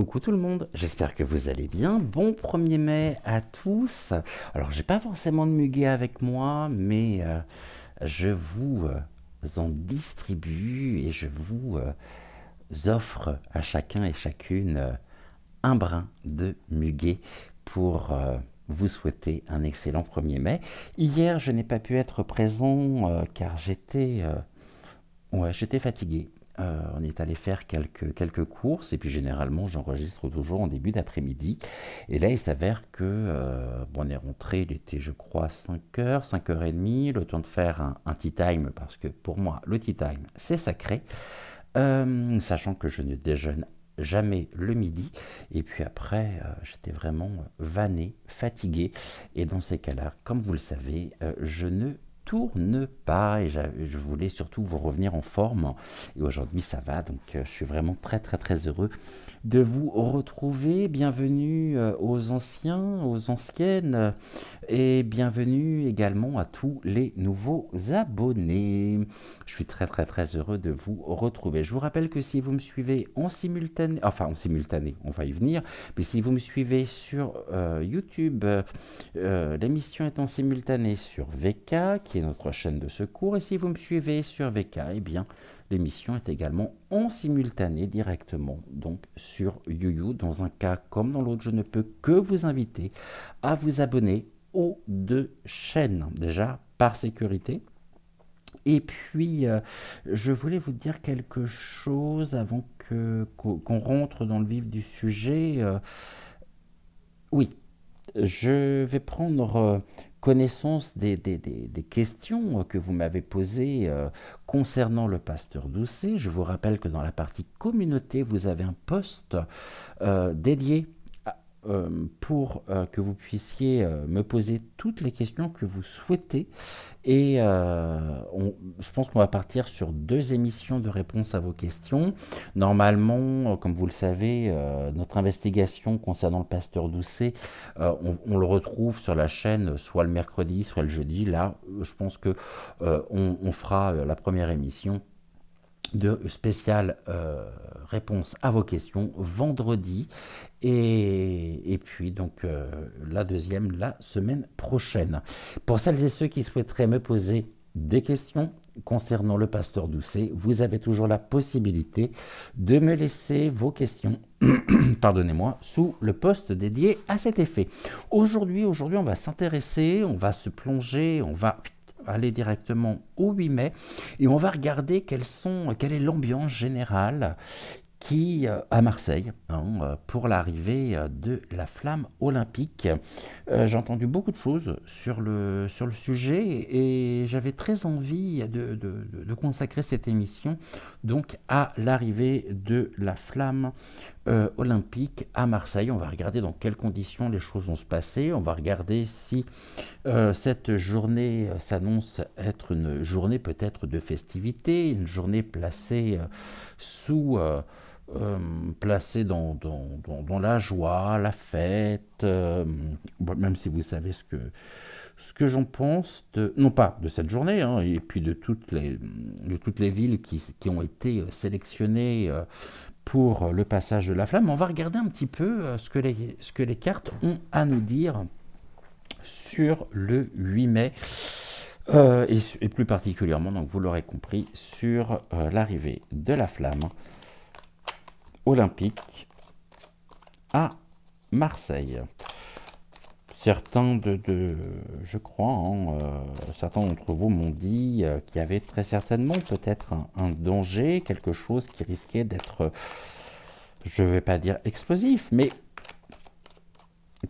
Coucou tout le monde, j'espère que vous allez bien. Bon 1er mai à tous. Alors j'ai pas forcément de muguet avec moi, mais je vous en distribue et je vous offre à chacun et chacune un brin de muguet pour vous souhaiter un excellent 1er mai. Hier je n'ai pas pu être présent car j'étais fatigué. On est allé faire quelques courses et puis généralement j'enregistre toujours en début d'après-midi. Et là il s'avère que on est rentré, il était je crois 5h, 5h30, le temps de faire un tea time parce que pour moi le tea time c'est sacré. Sachant que je ne déjeune jamais le midi et puis après j'étais vraiment vanné, fatigué et dans ces cas-là, comme vous le savez, je ne tourne pas et je voulais surtout vous revenir en forme et aujourd'hui ça va donc je suis vraiment très heureux de vous retrouver. Bienvenue aux anciens, aux anciennes et bienvenue également à tous les nouveaux abonnés. Je suis très heureux de vous retrouver. Je vous rappelle que si vous me suivez en simultané, on va y venir, mais si vous me suivez sur YouTube, l'émission est en simultané sur VK, qui est notre chaîne de secours, et si vous me suivez sur VK, eh bien, l'émission est également en simultané directement, donc sur YouYou. Dans un cas comme dans l'autre, je ne peux que vous inviter à vous abonner aux deux chaînes, déjà par sécurité. Et puis, je voulais vous dire quelque chose avant qu'on rentre dans le vif du sujet. Oui, je vais prendre connaissance des questions que vous m'avez posées concernant le pasteur Doucet. Je vous rappelle que dans la partie communauté, vous avez un post dédié pour que vous puissiez me poser toutes les questions que vous souhaitez. Et je pense qu'on va partir sur 2 émissions de réponse à vos questions. Normalement, comme vous le savez, notre investigation concernant le pasteur Doucet, on le retrouve sur la chaîne soit le mercredi, soit le jeudi. Là, je pense que on fera la première émission de spéciale réponse à vos questions vendredi et puis donc la deuxième la semaine prochaine. Pour celles et ceux qui souhaiteraient me poser des questions concernant le pasteur Doucet, vous avez toujours la possibilité de me laisser vos questions pardonnez-moi, sous le post dédié à cet effet. Aujourd'hui, on va s'intéresser, on va se plonger, on va aller directement au 8 mai et on va regarder quelle est l'ambiance générale à Marseille pour l'arrivée de la flamme olympique. J'ai entendu beaucoup de choses sur le sujet et j'avais très envie de consacrer cette émission donc à l'arrivée de la flamme olympique à Marseille. On va regarder dans quelles conditions les choses vont se passer. On va regarder si cette journée s'annonce être une journée peut-être de festivité, une journée placée placé dans la joie, la fête, même si vous savez ce que j'en pense, non pas de cette journée, et puis de toutes les villes qui ont été sélectionnées pour le passage de la flamme. On va regarder un petit peu ce que les cartes ont à nous dire sur le 8 mai. Et plus particulièrement, donc vous l'aurez compris, sur l'arrivée de la flamme olympique à Marseille. Certains je crois, certains d'entre vous m'ont dit qu'il y avait très certainement peut-être un danger, quelque chose qui risquait d'être, je ne vais pas dire explosif, mais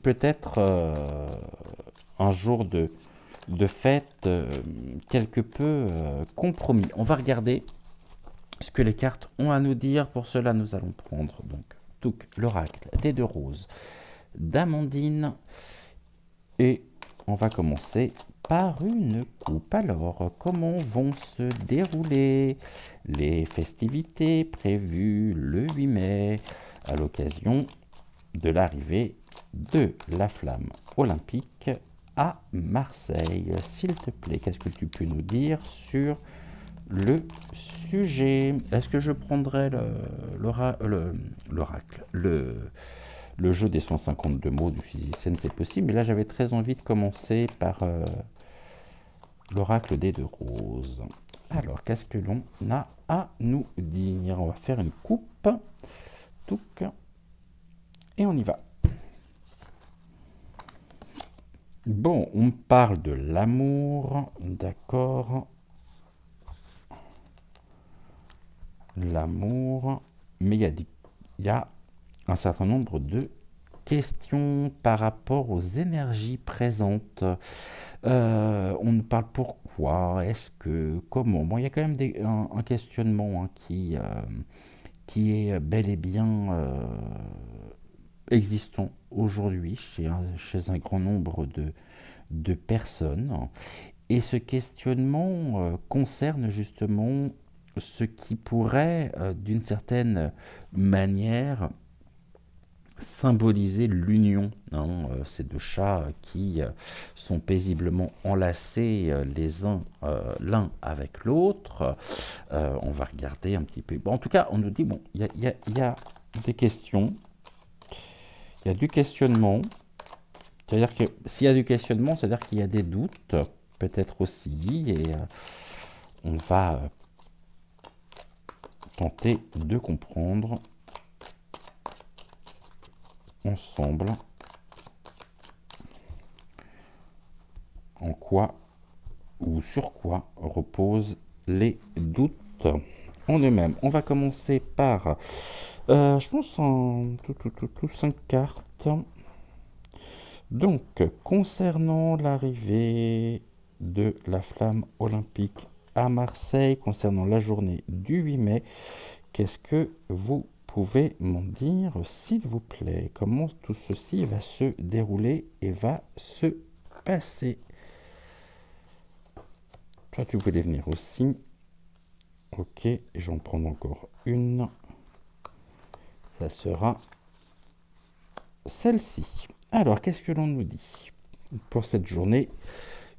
peut-être un jour de fête quelque peu compromis. On va regarder ce que les cartes ont à nous dire. Pour cela, nous allons prendre donc l'oracle des 2 roses d'Amandine et on va commencer par une coupe. Alors, comment vont se dérouler les festivités prévues le 8 mai à l'occasion de l'arrivée de la flamme olympique à Marseille? S'il te plaît, qu'est-ce que tu peux nous dire sur le sujet. Est-ce que je prendrai l'oracle, le jeu des 152 mots du physicien, c'est possible, mais là j'avais très envie de commencer par l'oracle des deux roses. Alors, qu'est-ce que l'on a à nous dire? On va faire une coupe, touc, et on y va. Bon, on parle de l'amour, d'accord. L'amour, mais il y a un certain nombre de questions par rapport aux énergies présentes. On nous parle pourquoi, est-ce que, comment. Bon, il y a quand même un questionnement qui est bel et bien existant aujourd'hui chez un grand nombre de personnes. Et ce questionnement concerne justement ce qui pourrait, d'une certaine manière, symboliser l'union, hein, ces deux chats qui sont paisiblement enlacés les uns l'un avec l'autre. On va regarder un petit peu. Bon, en tout cas, on nous dit, bon, il y a des questions, il y a du questionnement. C'est-à-dire que s'il y a du questionnement, c'est-à-dire qu'il y a des doutes, peut-être aussi, et on va tenter de comprendre ensemble en quoi ou sur quoi reposent les doutes en eux-mêmes. On va commencer par, je pense, en tout 5 cartes. Donc, concernant l'arrivée de la flamme olympique à Marseille, concernant la journée du 8 mai, qu'est-ce que vous pouvez m'en dire, s'il vous plaît? Comment tout ceci va se dérouler et va se passer? Toi, tu voulais venir aussi. Ok, j'en prends encore une. Ça sera celle-ci. Alors, qu'est-ce que l'on nous dit pour cette journée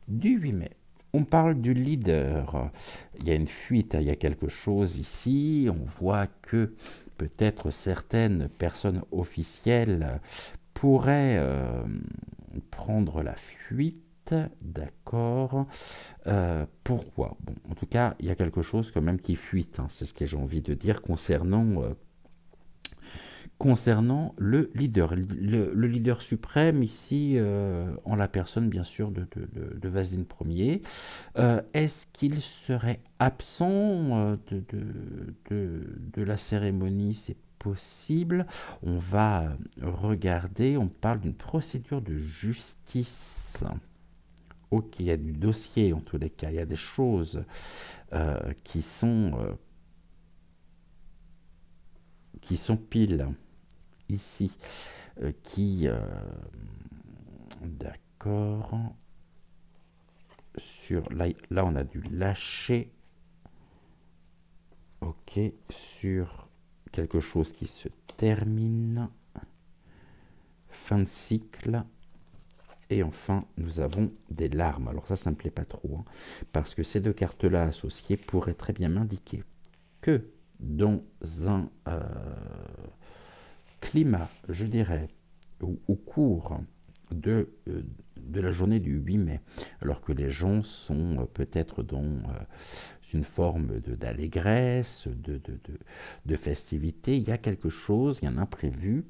du 8 mai? On parle du leader. Il y a une fuite, il y a quelque chose ici. On voit que peut-être certaines personnes officielles pourraient prendre la fuite. D'accord. Pourquoi? Bon, en tout cas, il y a quelque chose quand même qui fuite. Hein. C'est ce que j'ai envie de dire concernant le leader. Le leader suprême, ici, en la personne, bien sûr, de Vaseline Ier, est-ce qu'il serait absent de la cérémonie? C'est possible. On va regarder, on parle d'une procédure de justice. Ok, il y a du dossier, en tous les cas. Il y a des choses qui sont pile ici, d'accord, là on a dû lâcher, ok, sur quelque chose qui se termine, fin de cycle, et enfin nous avons des larmes. Alors ça me plaît pas trop, hein, parce que ces deux cartes là associées pourraient très bien m'indiquer que dans un climat, je dirais, au cours de la journée du 8 mai, alors que les gens sont peut-être dans une forme d'allégresse, de festivité, il y a quelque chose, il y a un imprévu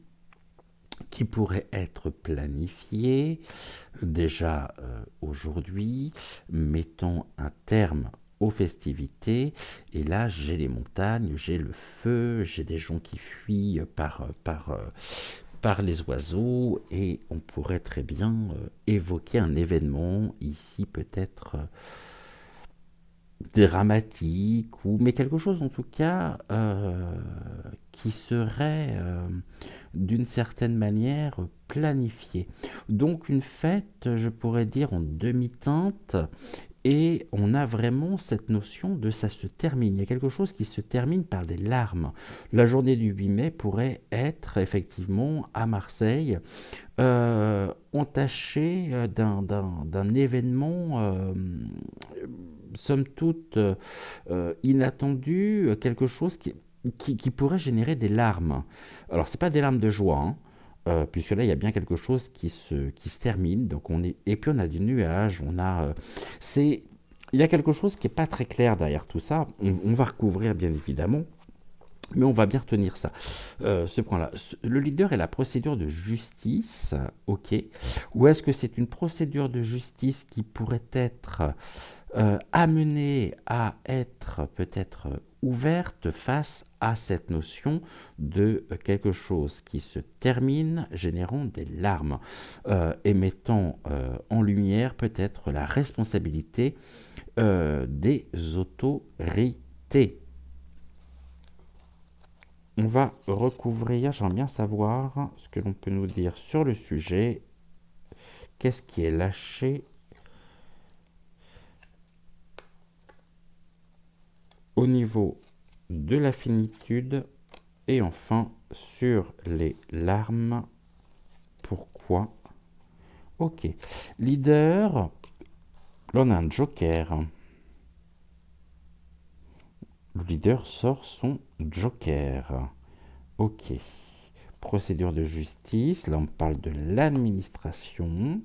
qui pourrait être planifié déjà aujourd'hui, mettant un terme aux festivités, et là j'ai les montagnes, j'ai le feu, j'ai des gens qui fuient par les oiseaux, et on pourrait très bien évoquer un événement ici peut-être dramatique, mais quelque chose en tout cas qui serait d'une certaine manière planifié. Donc une fête, je pourrais dire, en demi-teinte, et on a vraiment cette notion de ça se termine. Il y a quelque chose qui se termine par des larmes. La journée du 8 mai pourrait être effectivement à Marseille entachée d'un événement somme toute inattendu, quelque chose qui pourrait générer des larmes. Alors, c'est pas des larmes de joie, hein, puisque là, il y a bien quelque chose qui se termine. Donc, et puis, on a du nuage, c'est, il y a quelque chose qui n'est pas très clair derrière tout ça. On va recouvrir, bien évidemment. Mais on va bien retenir ça, ce point-là. Le leader est la procédure de justice, ok. Ou est-ce que c'est une procédure de justice qui pourrait être amenée à être peut-être ouverte face à cette notion de quelque chose qui se termine, générant des larmes, et mettant en lumière peut-être la responsabilité des autorités. On va recouvrir, j'aimerais bien savoir ce que l'on peut nous dire sur le sujet. Qu'est-ce qui est lâché au niveau de la finitude et enfin sur les larmes. Pourquoi? Ok. Leader, là on a un joker. Le leader sort son joker. Ok. Procédure de justice, là on parle de l'administration,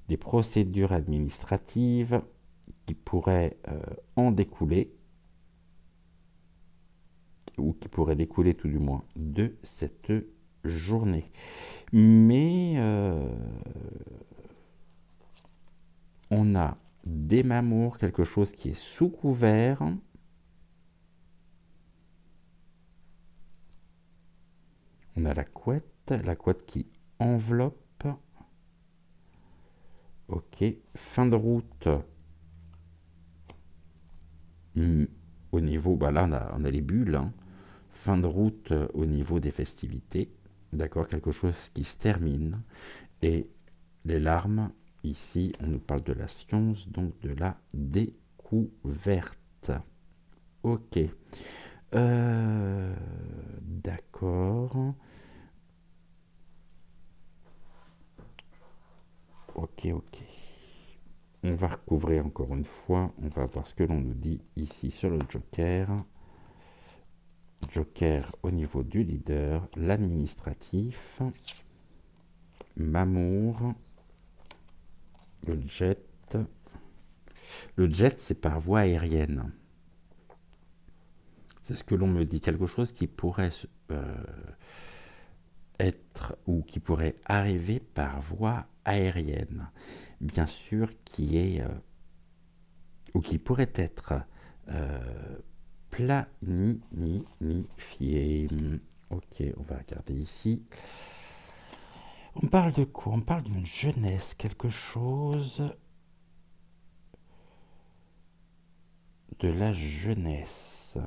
des procédures administratives qui pourraient en découler, ou qui pourraient découler tout du moins de cette journée. Mais on a des mamours, quelque chose qui est sous couvert. On a la couette qui enveloppe. Ok, fin de route. Au niveau, bah là on a les bulles. Hein. Fin de route au niveau des festivités. D'accord, quelque chose qui se termine. Et les larmes, ici on nous parle de la science, donc de la découverte. Ok. D'accord. Ok. On va recouvrir encore une fois. On va voir ce que l'on nous dit ici sur le joker. Joker au niveau du leader, l'administratif, Mamour, le jet. Le jet, c'est par voie aérienne. C'est ce que l'on me dit. Quelque chose qui pourrait être ou qui pourrait arriver par voie aérienne. Bien sûr, qui est ou qui pourrait être planifié. Ok, on va regarder ici. On parle de quoi? On parle d'une jeunesse, quelque chose de la jeunesse.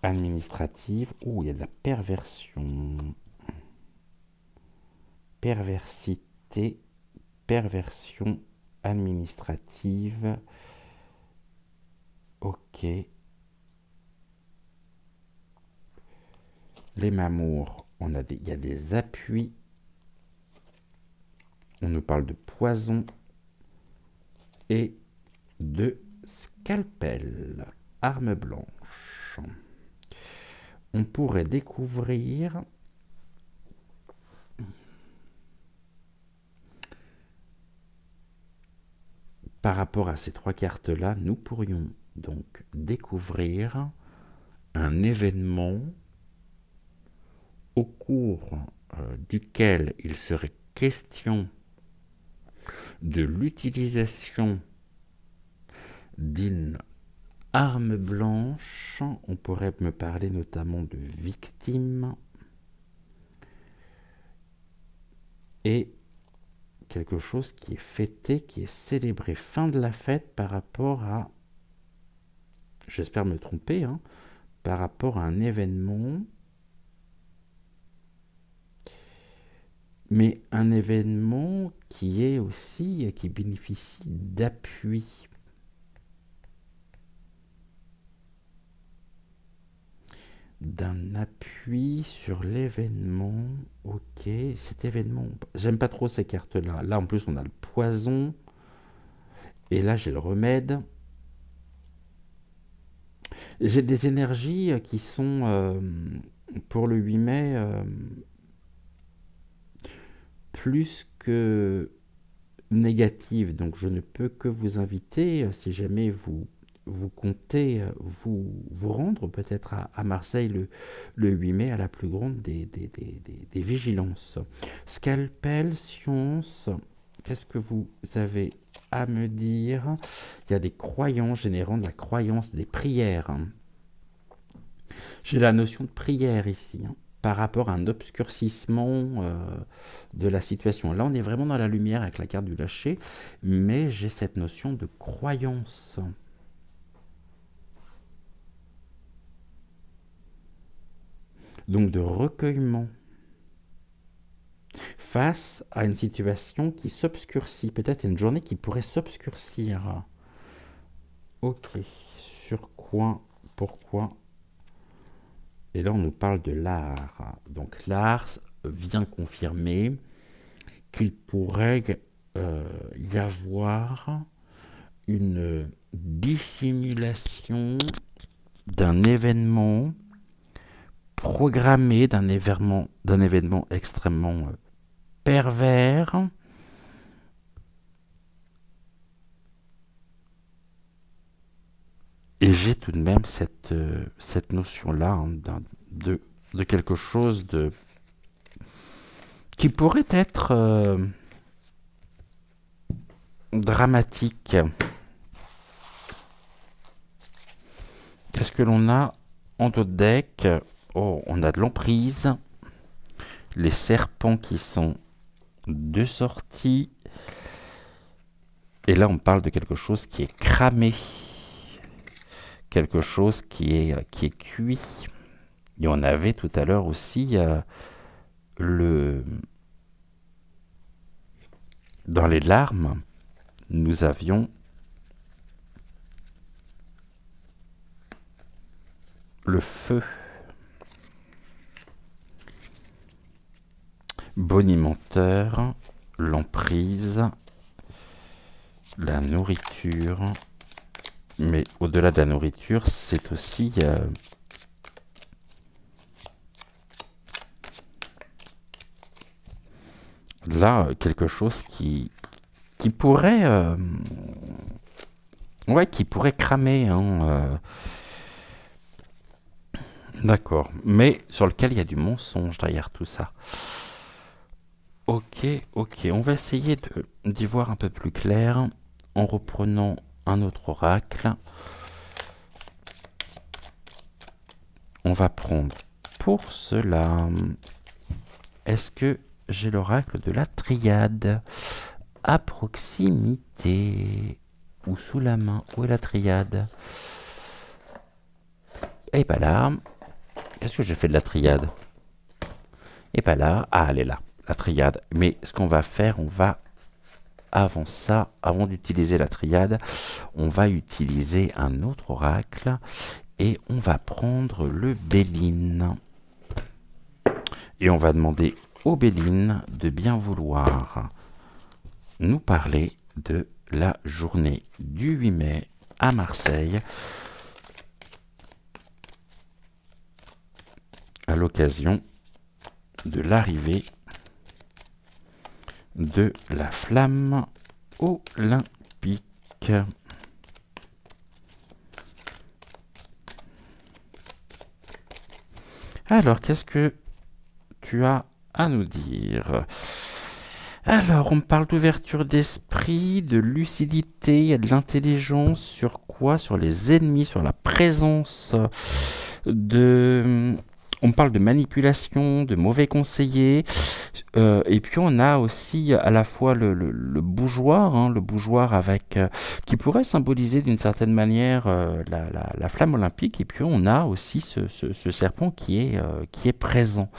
Administrative. Oh, il y a de la perversion. Perversité. Perversion administrative. Ok. Les mamours, il y a des appuis. On nous parle de poison et de scalpel, arme blanche. On pourrait découvrir par rapport à ces trois cartes-là, nous pourrions donc découvrir un événement au cours duquel il serait question de l'utilisation d'une arme blanche. On pourrait me parler notamment de victimes et quelque chose qui est fêté, qui est célébré, fin de la fête par rapport à, j'espère me tromper, hein, par rapport à un événement, mais un événement qui est aussi, qui bénéficie d'appui. d'un appui sur l'événement. Ok, cet événement, j'aime pas trop ces cartes-là. Là, en plus, on a le poison. Et là, j'ai le remède. J'ai des énergies qui sont, pour le 8 mai, plus que négatives. Donc, je ne peux que vous inviter, si jamais vous comptez vous rendre peut-être à Marseille le 8 mai, à la plus grande des vigilances. Scalpel, science, qu'est-ce que vous avez à me dire? Il y a des croyances générant de la croyance, des prières. J'ai la notion de prière ici, par rapport à un obscurcissement de la situation. Là, on est vraiment dans la lumière avec la carte du lâcher, mais j'ai cette notion de croyance. Donc de recueillement face à une situation qui s'obscurcit. Peut-être une journée qui pourrait s'obscurcir. Ok, sur quoi, pourquoi? Et là, on nous parle de l'art. Donc l'art vient confirmer qu'il pourrait y avoir une dissimulation d'un événement programmé, d'un événement extrêmement pervers, et j'ai tout de même cette notion-là de quelque chose qui pourrait être dramatique. Qu'est-ce que l'on a en dos de deck? Oh, on a de l'emprise, les serpents qui sont de sortie, et là on parle de quelque chose qui est cramé, quelque chose qui est cuit. Et on avait tout à l'heure aussi dans les larmes, nous avions le feu. Bonimenteur, l'emprise, la nourriture. Mais au-delà de la nourriture, c'est aussi là quelque chose qui pourrait qui pourrait cramer, d'accord, mais sur lequel il y a du mensonge derrière tout ça. Ok, on va essayer d'y voir un peu plus clair en reprenant un autre oracle. On va prendre pour cela, est-ce que j'ai l'oracle de la triade à proximité ou sous la main? Où est la triade? Et pas là. Qu'est-ce que j'ai fait de la triade? Et pas là. Ah, elle est là, la triade. Mais ce qu'on va faire, on va, avant ça, avant d'utiliser la triade, on va utiliser un autre oracle et on va prendre le Béline. Et on va demander au Béline de bien vouloir nous parler de la journée du 8 mai à Marseille, à l'occasion de l'arrivée de la flamme olympique. Alors, qu'est-ce que tu as à nous dire? Alors, on me parle d'ouverture d'esprit, de lucidité, il y a de l'intelligence. Sur quoi? Sur les ennemis, sur la présence de... On parle de manipulation, de mauvais conseillers. Et puis on a aussi à la fois le bougeoir, le bougeoir avec qui pourrait symboliser d'une certaine manière la flamme olympique. Et puis on a aussi ce serpent qui est présent.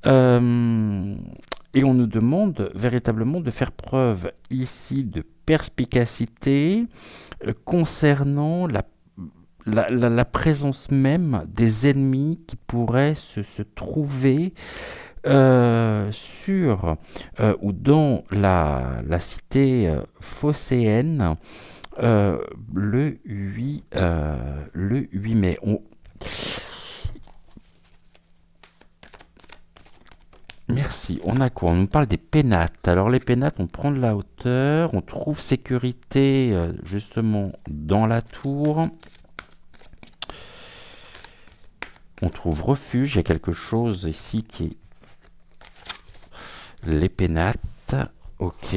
Et on nous demande véritablement de faire preuve ici de perspicacité concernant la présence même des ennemis qui pourraient se trouver sur ou dans la cité phocéenne le 8 mai. Merci. On a quoi? On nous parle des pénates. Alors les pénates, on prend de la hauteur, on trouve sécurité justement dans la tour. On trouve refuge. Il y a quelque chose ici qui est les pénates. Ok.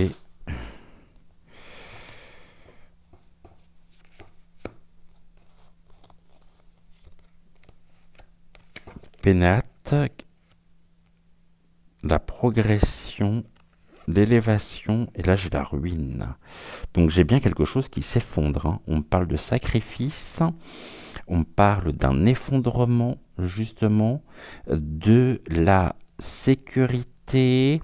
Pénates. La progression, l'élévation, et là j'ai la ruine. Donc j'ai bien quelque chose qui s'effondre. Hein. On parle de sacrifice, on parle d'un effondrement, justement, de la sécurité,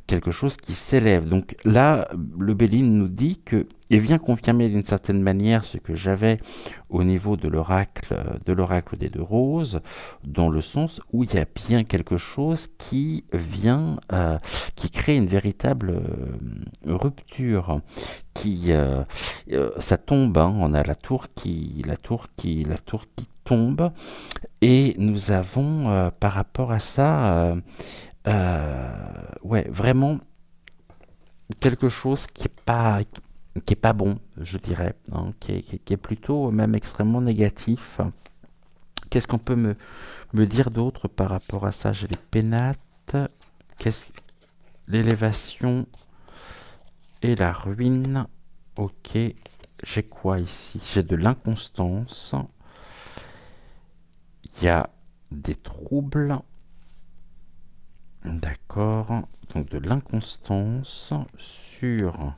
quelque chose qui s'élève. Donc là, le Béline nous dit que, et vient confirmer d'une certaine manière ce que j'avais au niveau de l'oracle des deux roses, dans le sens où il y a bien quelque chose qui vient, qui crée une véritable rupture, ça tombe, hein, on a la tour qui tombe, et nous avons par rapport à ça, ouais, vraiment quelque chose qui est pas bon, je dirais, hein, qui est plutôt même extrêmement négatif. Qu'est-ce qu'on peut me dire d'autre par rapport à ça? J'ai les pénates, l'élévation et la ruine. Ok, j'ai quoi ici? J'ai de l'inconstance. Il y a des troubles. D'accord. Donc de l'inconstance sur...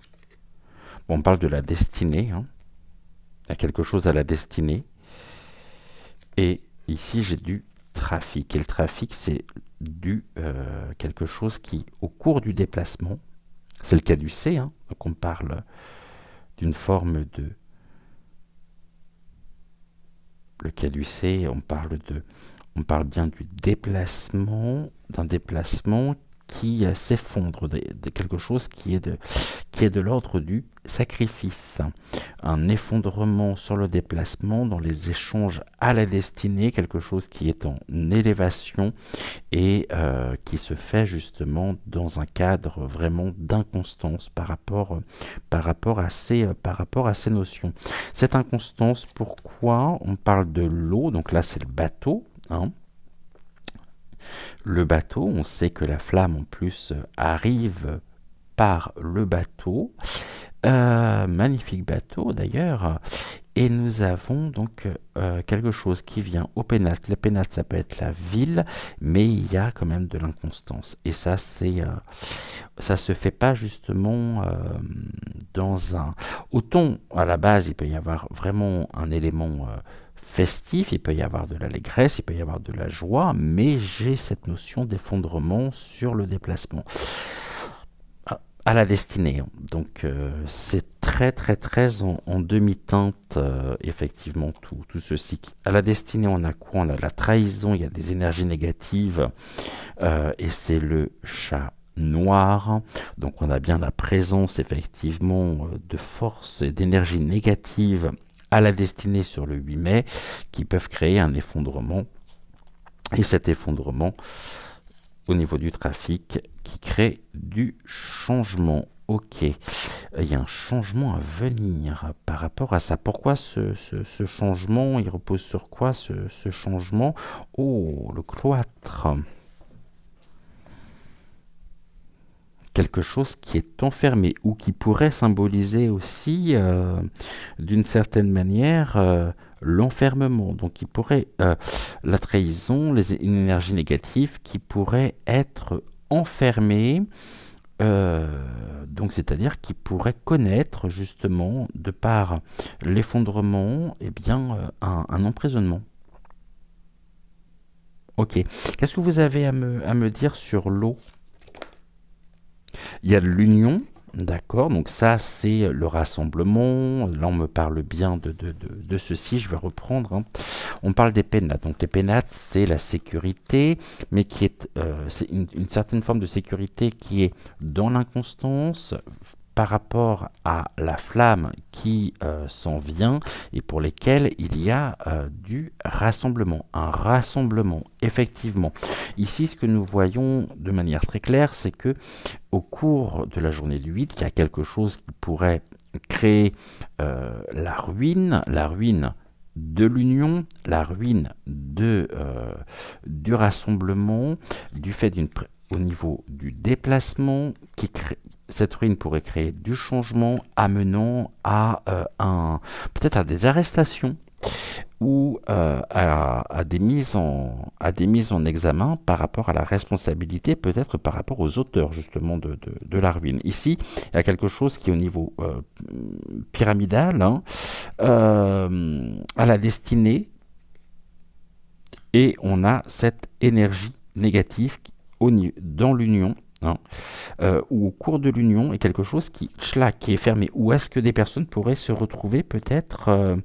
Bon, on parle de la destinée. Hein. Il y a quelque chose à la destinée. Et ici, j'ai du trafic. Et le trafic, c'est quelque chose qui, au cours du déplacement, c'est le cas du C, hein, donc on parle d'une forme de... Le cas du C, on parle bien du déplacement, d'un déplacement qui s'effondre, de quelque chose qui est de l'ordre du sacrifice. Un effondrement sur le déplacement dans les échanges à la destinée, quelque chose qui est en élévation et qui se fait justement dans un cadre vraiment d'inconstance par rapport à ces notions. Cette inconstance, pourquoi on parle de l'eau? Donc là, c'est le bateau, hein. Le bateau, on sait que la flamme en plus arrive par le bateau, magnifique bateau d'ailleurs, et nous avons donc quelque chose qui vient au pénate. Les pénates, ça peut être la ville, mais il y a quand même de l'inconstance, et ça ça se fait pas justement dans un... Autant à la base il peut y avoir vraiment un élément festif, il peut y avoir de l'allégresse, il peut y avoir de la joie, mais j'ai cette notion d'effondrement sur le déplacement à la destinée. Donc c'est très très très en demi-teinte, effectivement, tout ceci. À la destinée, on a quoi? On a la trahison, il y a des énergies négatives, et c'est le chat noir. Donc on a bien la présence effectivement de forces et d'énergie négative à la destinée sur le 8 mai qui peuvent créer un effondrement. Et cet effondrement au niveau du trafic qui crée du changement. Ok, il y a un changement à venir par rapport à ça. Pourquoi ce changement? Il repose sur quoi ce changement? Oh, le cloître. Quelque chose qui est enfermé ou qui pourrait symboliser aussi d'une certaine manière l'enfermement. Donc il pourrait la trahison, une énergie négative qui pourrait être enfermée, donc c'est-à-dire qui pourrait connaître justement de par l'effondrement, eh bien un emprisonnement. Ok. Qu'est-ce que vous avez à me dire sur l'eau? Il y a l'union, D'accord, donc ça c'est le rassemblement. Là on me parle bien de ceci, je vais reprendre, hein. On parle des pénates. Donc les pénates c'est la sécurité, mais qui est, c'est une certaine forme de sécurité qui est dans l'inconstance par rapport à la flamme qui s'en vient et pour lesquelles il y a du rassemblement. Un rassemblement, effectivement. Ici, ce que nous voyons de manière très claire, c'est que au cours de la journée du 8, il y a quelque chose qui pourrait créer la ruine de l'union, la ruine du rassemblement, du fait au niveau du déplacement, cette ruine pourrait créer du changement amenant à peut-être à des arrestations ou à des mises en examen par rapport à la responsabilité, peut-être par rapport aux auteurs justement de la ruine. Ici, il y a quelque chose qui est au niveau pyramidal, hein, à la destinée, et on a cette énergie négative dans l'union, hein, ou au cours de l'union, est quelque chose qui est fermé. Ou est-ce que des personnes pourraient se retrouver peut-être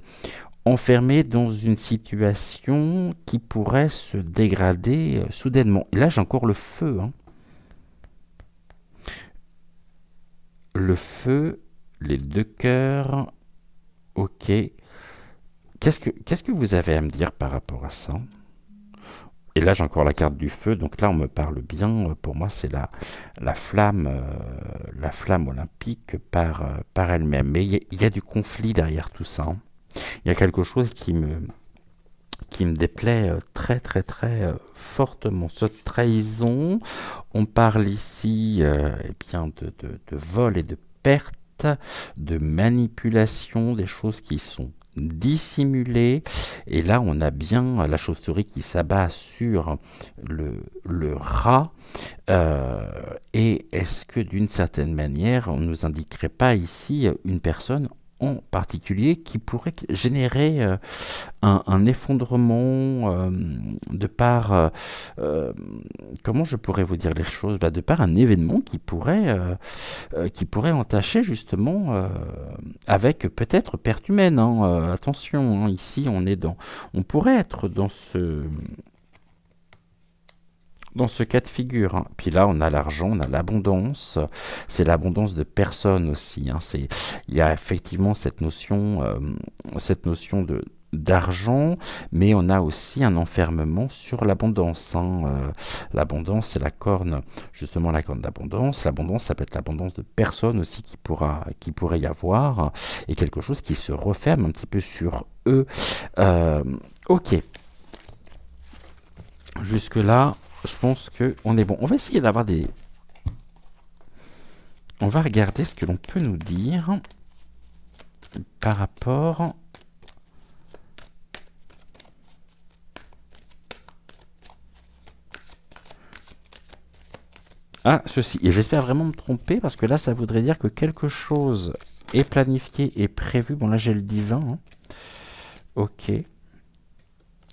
enfermées dans une situation qui pourrait se dégrader soudainement? Et là, j'ai encore le feu, hein. Le feu, les deux cœurs, ok. Qu'est-ce que vous avez à me dire par rapport à ça? Et là, j'ai encore la carte du feu. Donc là, on me parle bien. Pour moi, c'est la flamme olympique par elle-même. Mais il y a du conflit derrière tout ça, hein. Il y a quelque chose qui me déplaît très très très fortement. Cette trahison, on parle ici eh bien de vol et de perte, de manipulation, des choses qui sont dissimulées. Et là, on a bien la chauve-souris qui s'abat sur le rat. Et est-ce que d'une certaine manière, on ne nous indiquerait pas ici une personne en particulier qui pourrait générer un effondrement de par, comment je pourrais vous dire les choses, de par un événement qui pourrait entacher justement avec peut-être perte humaine, hein, attention, hein, ici on pourrait être dans ce cas de figure, hein. Puis là, on a l'argent, on a l'abondance. C'est l'abondance de personnes aussi, hein. Il y a effectivement cette notion d'argent, mais on a aussi un enfermement sur l'abondance, hein. L'abondance, c'est justement la corne d'abondance. L'abondance, ça peut être l'abondance de personnes aussi qui pourrait y avoir, et quelque chose qui se referme un petit peu sur eux. Ok. Jusque-là, je pense qu'on est bon. On va essayer d'avoir On va regarder ce que l'on peut nous dire par rapport à ceci. Et j'espère vraiment me tromper, parce que là, ça voudrait dire que quelque chose est planifié et prévu. Bon, là, j'ai le divin, hein. Ok.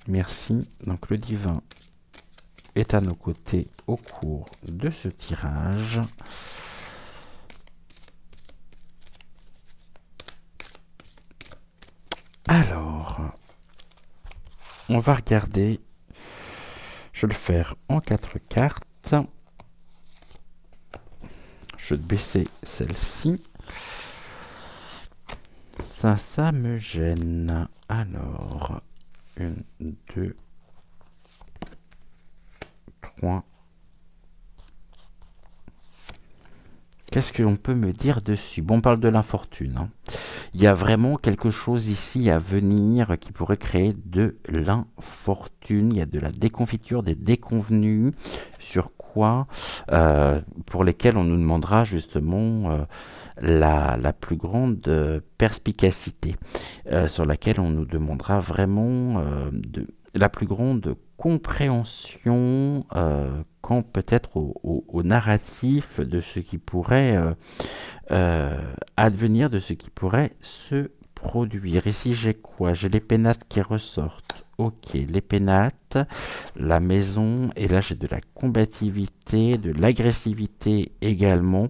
Merci. Donc, le divin est à nos côtés au cours de ce tirage. Alors, on va regarder. Je vais le faire en 4 cartes. Je vais baisser celle-ci. Ça me gêne. Alors, 1, 2, 3. Qu'est-ce que l'on peut me dire dessus? Bon, on parle de l'infortune, hein. Il y a vraiment quelque chose ici à venir qui pourrait créer de l'infortune. Il y a de la déconfiture, des déconvenus sur quoi, pour lesquels on nous demandera justement la plus grande perspicacité, sur laquelle on nous demandera vraiment la plus grande compréhension quant peut-être au narratif de ce qui pourrait advenir, de ce qui pourrait se produire. Ici j'ai quoi? J'ai les pénates qui ressortent. Ok, les pénates, la maison, et là j'ai de la combativité, de l'agressivité également.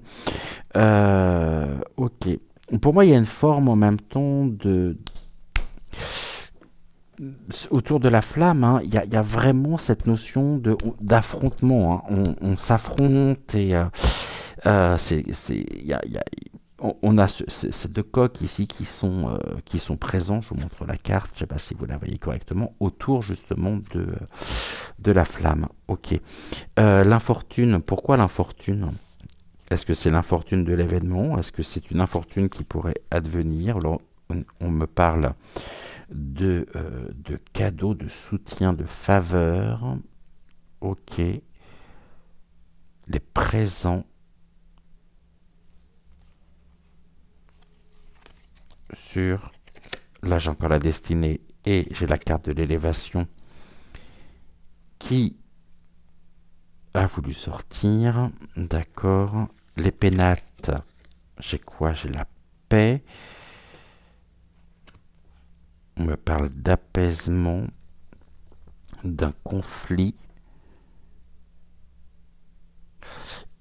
Ok. Pour moi, il y a une forme en même temps de autour de la flamme. Hein, il y a vraiment cette notion de d'affrontement. Hein. On s'affronte et il y a- on a ces deux coques ici qui sont présents. Je vous montre la carte. Je ne sais pas si vous la voyez correctement autour justement de la flamme. Ok. L'infortune. Pourquoi l'infortune? Est-ce que c'est l'infortune de l'événement? Est-ce que c'est une infortune qui pourrait advenir? Alors, on me parle de cadeaux, de soutien, de faveur. Ok. Les présents sur... Là, j'ai encore la destinée et j'ai la carte de l'élévation qui a voulu sortir. D'accord. Les pénates. J'ai quoi? J'ai la paix. On me parle d'apaisement, d'un conflit.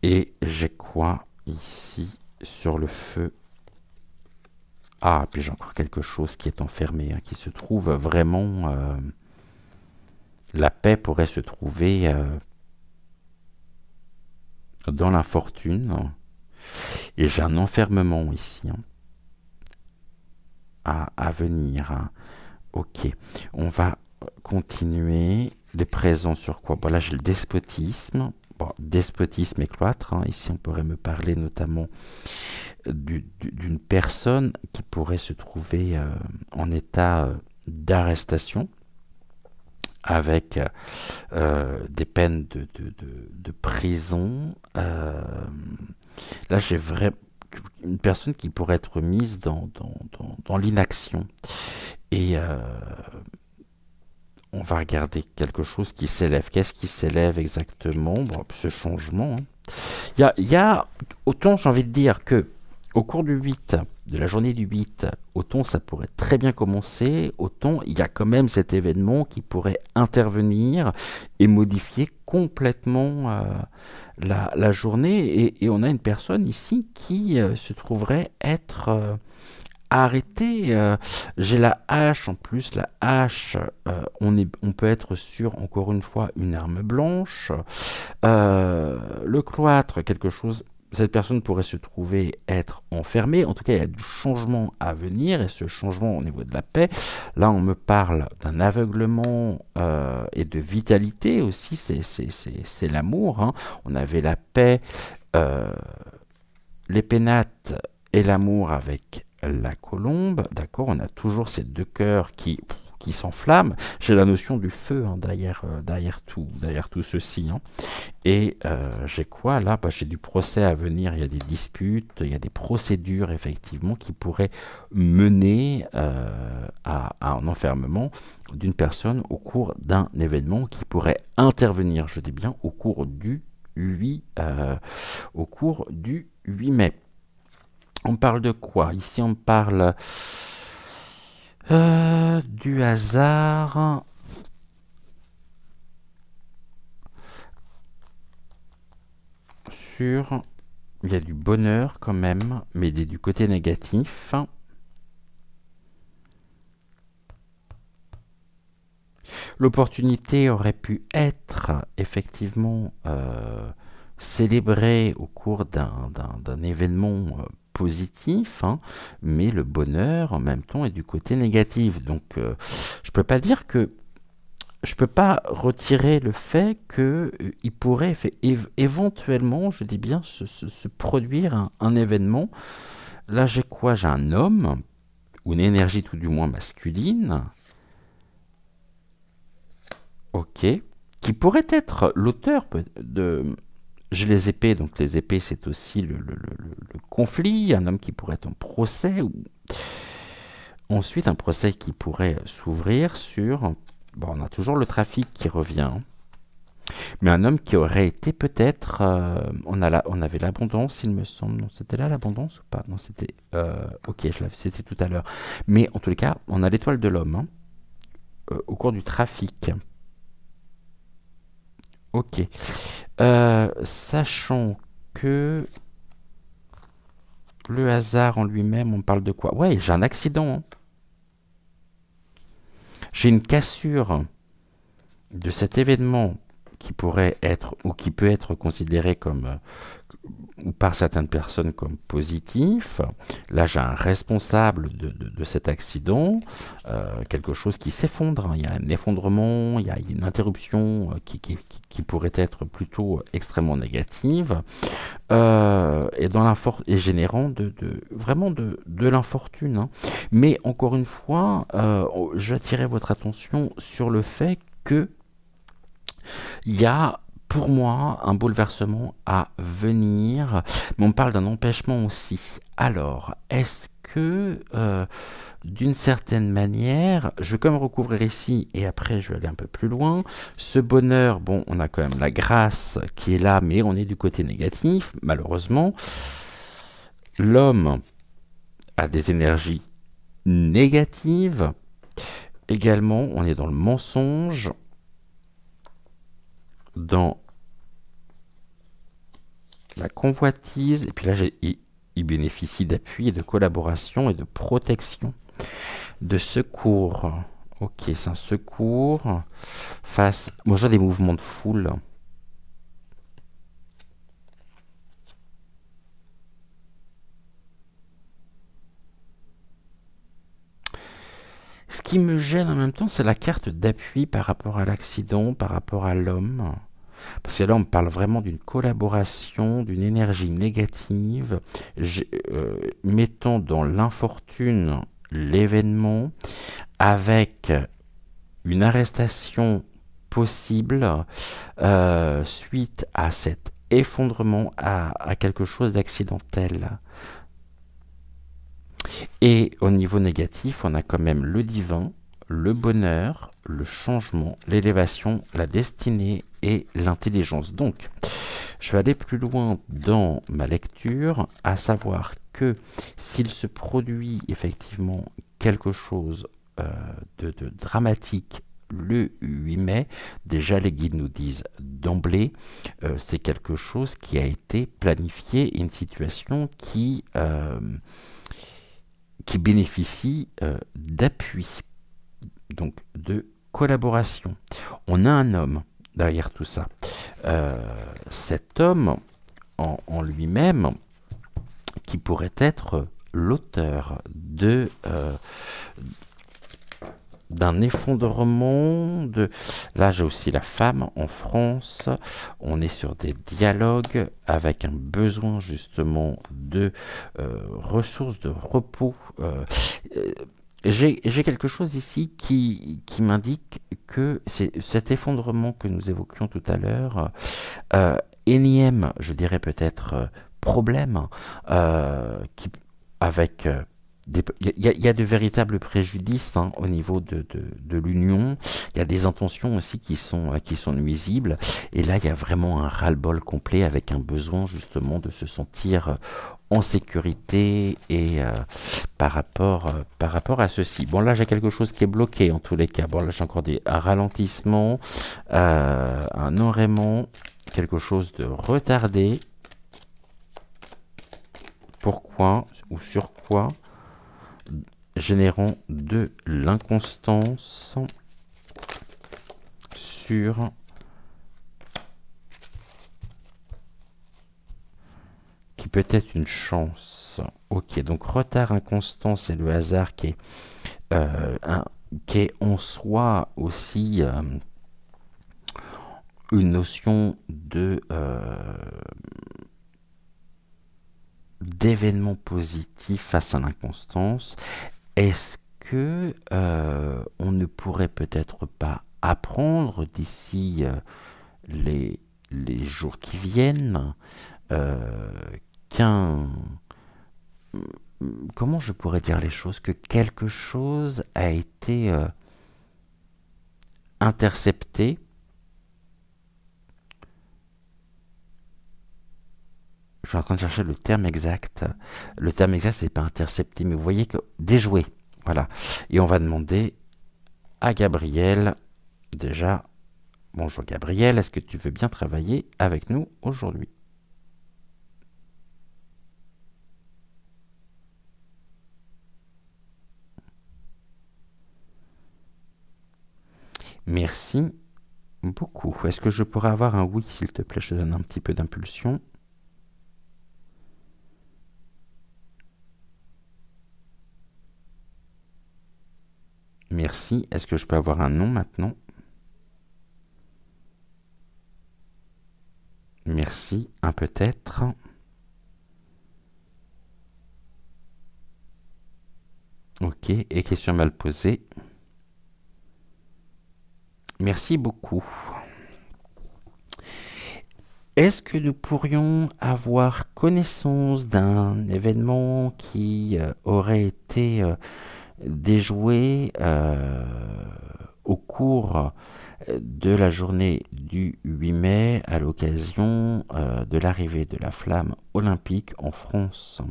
Et j'ai quoi ici sur le feu? Ah, puis j'ai encore quelque chose qui est enfermé, hein, qui se trouve vraiment... la paix pourrait se trouver dans l'infortune. Et j'ai un enfermement ici hein, à venir. Hein. Ok, on va continuer. Les présents sur quoi? Bon, là, j'ai le despotisme. Bon, despotisme et cloître. Hein. Ici, on pourrait me parler notamment d'une personne qui pourrait se trouver en état d'arrestation avec des peines de prison. Là, j'ai vraiment une personne qui pourrait être mise dans l'inaction. Et on va regarder quelque chose qui s'élève. Qu'est-ce qui s'élève exactement? Bon, ce changement. Hein. Il y a, autant j'ai envie de dire que au cours du 8, de la journée du 8, autant ça pourrait très bien commencer, autant il y a quand même cet événement qui pourrait intervenir et modifier complètement la journée. Et on a une personne ici qui se trouverait être arrêtée. J'ai la hache en plus, la hache, on peut être sur, encore une fois, une arme blanche. Le cloître, quelque chose, cette personne pourrait se trouver être enfermée. En tout cas, il y a du changement à venir et ce changement au niveau de la paix, là, on me parle d'un aveuglement et de vitalité aussi. C'est l'amour. Hein. On avait la paix, les pénates et l'amour avec la colombe. D'accord, on a toujours ces deux cœurs qui s'enflamment. J'ai la notion du feu hein, derrière tout ceci. Hein. Et j'ai quoi là? J'ai du procès à venir, il y a des disputes, il y a des procédures effectivement qui pourraient mener à un enfermement d'une personne au cours d'un événement qui pourrait intervenir, je dis bien, au cours du 8 mai. On parle de quoi? Ici on parle du hasard. Il y a du bonheur quand même, mais il est du côté négatif. L'opportunité aurait pu être effectivement célébrée au cours d'un événement positif, hein, mais le bonheur en même temps est du côté négatif. Donc je peux pas dire que je peux pas retirer le fait qu'il pourrait éventuellement, je dis bien, se produire un événement. Là, j'ai quoi? J'ai un homme, ou une énergie tout du moins masculine, ok, qui pourrait être l'auteur de... J'ai les épées, donc les épées, c'est aussi le conflit, un homme qui pourrait être en procès, ou ensuite un procès qui pourrait s'ouvrir sur... Bon, on a toujours le trafic qui revient, mais un homme qui aurait été peut-être... on avait l'abondance, il me semble. Non, c'était là l'abondance ou pas? Non, c'était... ok, c'était tout à l'heure. Mais en tous les cas, on a l'étoile de l'homme. Hein. au cours du trafic. Ok. Sachant que le hasard en lui-même, on parle de quoi? Ouais, j'ai un accident, hein. J'ai une cassure de cet événement qui pourrait être ou qui peut être considéré comme ou par certaines personnes comme positif. Là, j'ai un responsable de cet accident, quelque chose qui s'effondre. Il y a un effondrement, il y a une interruption qui pourrait être plutôt extrêmement négative, et générant vraiment de l'infortune, hein. Mais encore une fois, je vais attirer votre attention sur le fait que il y a pour moi un bouleversement à venir, mais on parle d'un empêchement aussi. Alors, est-ce que d'une certaine manière, je vais quand même recouvrir ici et après je vais aller un peu plus loin. Ce bonheur, bon, on a quand même la grâce qui est là, mais on est du côté négatif, malheureusement. L'homme a des énergies négatives. Également, on est dans le mensonge, dans la convoitise, et puis là, il bénéficie d'appui et de collaboration et de protection, de secours. Ok, c'est un secours face... Moi, j'ai des mouvements de foule. Ce qui me gêne en même temps, c'est la carte d'appui par rapport à l'accident, par rapport à l'homme. Parce que là, on parle vraiment d'une collaboration, d'une énergie négative, mettant dans l'infortune l'événement, avec une arrestation possible suite à cet effondrement, à quelque chose d'accidentel. Et au niveau négatif, on a quand même le divin, le bonheur, le changement, l'élévation, la destinée et l'intelligence. Donc, je vais aller plus loin dans ma lecture, à savoir que s'il se produit effectivement quelque chose de dramatique le 8 mai, déjà les guides nous disent d'emblée, c'est quelque chose qui a été planifié, une situation qui bénéficie d'appui, donc de collaboration. On a un homme derrière tout ça. Cet homme en lui-même, qui pourrait être l'auteur d'un effondrement de... Là, j'ai aussi la femme en France. On est sur des dialogues avec un besoin justement de ressources, de repos. J'ai quelque chose ici qui m'indique que c'est cet effondrement que nous évoquions tout à l'heure, énième, je dirais peut-être, problème, avec... il y a de véritables préjudices, hein, au niveau de l'union. Il y a des intentions aussi qui sont nuisibles. Et là, il y a vraiment un ras-le-bol complet avec un besoin justement de se sentir en sécurité et par rapport à ceci. Bon, là, j'ai quelque chose qui est bloqué en tous les cas. Bon, là, j'ai encore un ralentissement, un enrayement, quelque chose de retardé. Pourquoi ou sur quoi? Générant de l'inconstance sur qui peut être une chance. Ok, donc retard, inconstance et le hasard qui est en soi aussi une notion d'événement positif face à l'inconstance. Est-ce que on ne pourrait peut-être pas apprendre d'ici les jours qui viennent comment je pourrais dire les choses, que quelque chose a été intercepté. Je suis en train de chercher le terme exact. Le terme exact, c'est pas intercepté, mais vous voyez que déjoué. Voilà. Et on va demander à Gabriel. Déjà, bonjour Gabriel, est-ce que tu veux bien travailler avec nous aujourd'hui? Merci beaucoup. Est-ce que je pourrais avoir un oui, s'il te plaît? Je te donne un petit peu d'impulsion. Merci. Est-ce que je peux avoir un non maintenant? Merci. Un peut-être. Ok. Et question mal posée. Merci beaucoup. Est-ce que nous pourrions avoir connaissance d'un événement qui aurait été déjoué au cours de la journée du 8 mai à l'occasion de l'arrivée de la flamme olympique en France?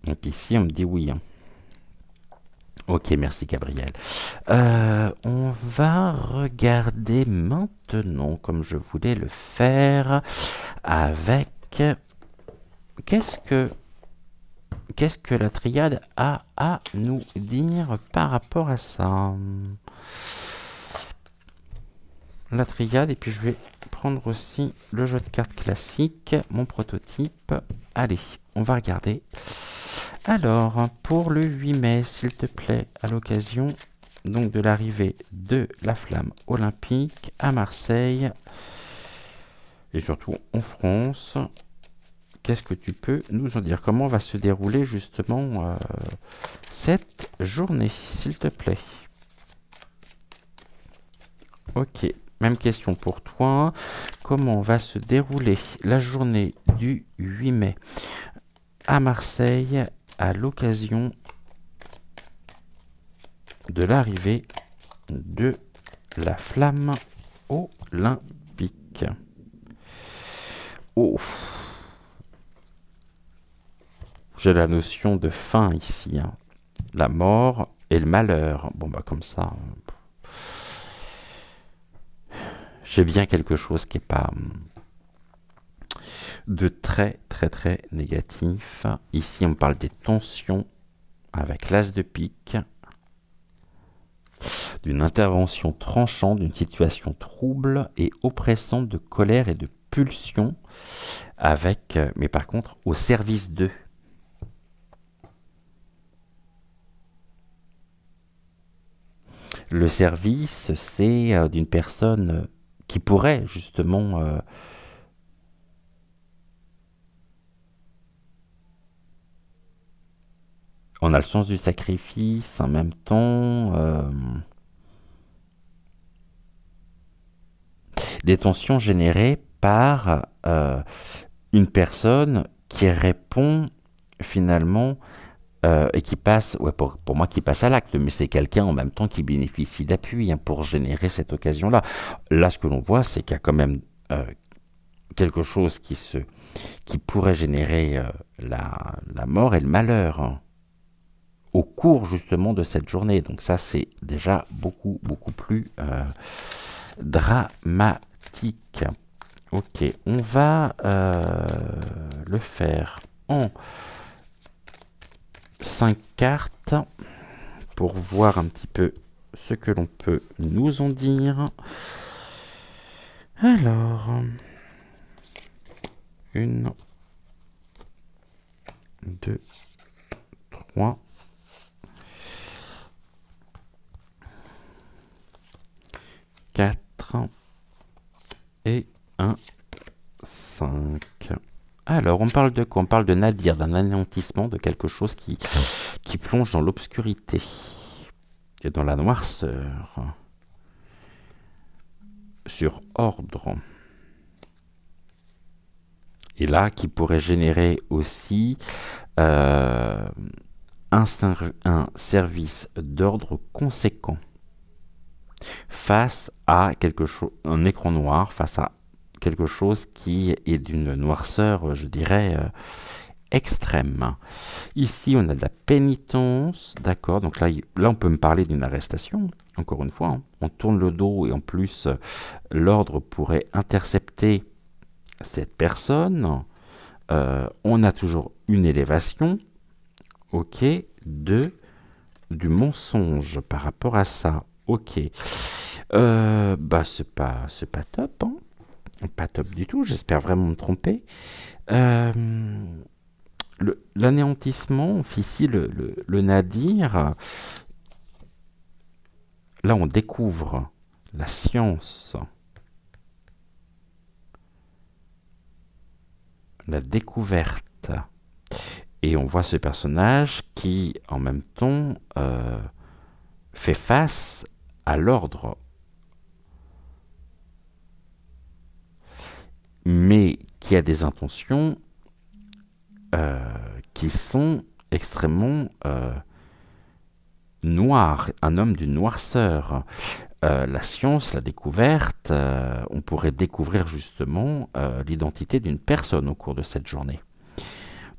Donc ici, on me dit oui. Ok, merci Gabriel. On va regarder maintenant, comme je voulais le faire, avec qu'est-ce que la triade a à nous dire par rapport à ça. La triade, et puis je vais prendre aussi le jeu de cartes classique, mon prototype. Allez, on va regarder. Alors, pour le 8 mai, s'il te plaît, à l'occasion donc de l'arrivée de la flamme olympique à Marseille, et surtout en France, qu'est-ce que tu peux nous en dire? Comment va se dérouler justement cette journée, s'il te plaît? Ok, même question pour toi. Comment va se dérouler la journée du 8 mai à Marseille à l'occasion de l'arrivée de la flamme olympique? Oh, j'ai la notion de fin ici, hein. La mort et le malheur. Bon bah comme ça, j'ai bien quelque chose qui est pas de très très très négatif. Ici on parle des tensions avec l'as de pique, d'une intervention tranchante, d'une situation trouble et oppressante de colère et de pulsion, avec, mais par contre, au service d'eux. Le service, c'est d'une personne qui pourrait justement on a le sens du sacrifice en même temps. Des tensions générées par une personne qui répond finalement et qui passe, ouais, pour moi qui passe à l'acte, mais c'est quelqu'un en même temps qui bénéficie d'appui hein, pour générer cette occasion-là. Là, ce que l'on voit, c'est qu'il y a quand même quelque chose qui pourrait générer la mort et le malheur hein, au cours justement de cette journée. Donc ça, c'est déjà beaucoup, beaucoup plus dramatique. Ok, on va le faire en 5 cartes pour voir un petit peu ce que l'on peut nous en dire. Alors, 1, 2, 3, 4 et un 5. Alors, on parle de quoi? On parle de nadir, d'un anéantissement, de quelque chose qui plonge dans l'obscurité et dans la noirceur. Sur ordre. Et là, qui pourrait générer aussi euh, un service d'ordre conséquent face à quelque chose, un écran noir, face à quelque chose qui est d'une noirceur, je dirais, extrême. Ici, on a de la pénitence, d'accord. Donc là, on peut me parler d'une arrestation. Encore une fois, hein. On tourne le dos et en plus, l'ordre pourrait intercepter cette personne. On a toujours une élévation, ok, du mensonge par rapport à ça, ok. Bah c'est pas top, hein. Pas top du tout. J'espère vraiment me tromper. L'anéantissement, on fait ici le nadir. Là, on découvre la science, la découverte. Et on voit ce personnage qui, en même temps, fait face à l'ordre, mais qui a des intentions qui sont extrêmement noires, un homme d'une noirceur. La science, la découverte, on pourrait découvrir justement l'identité d'une personne au cours de cette journée.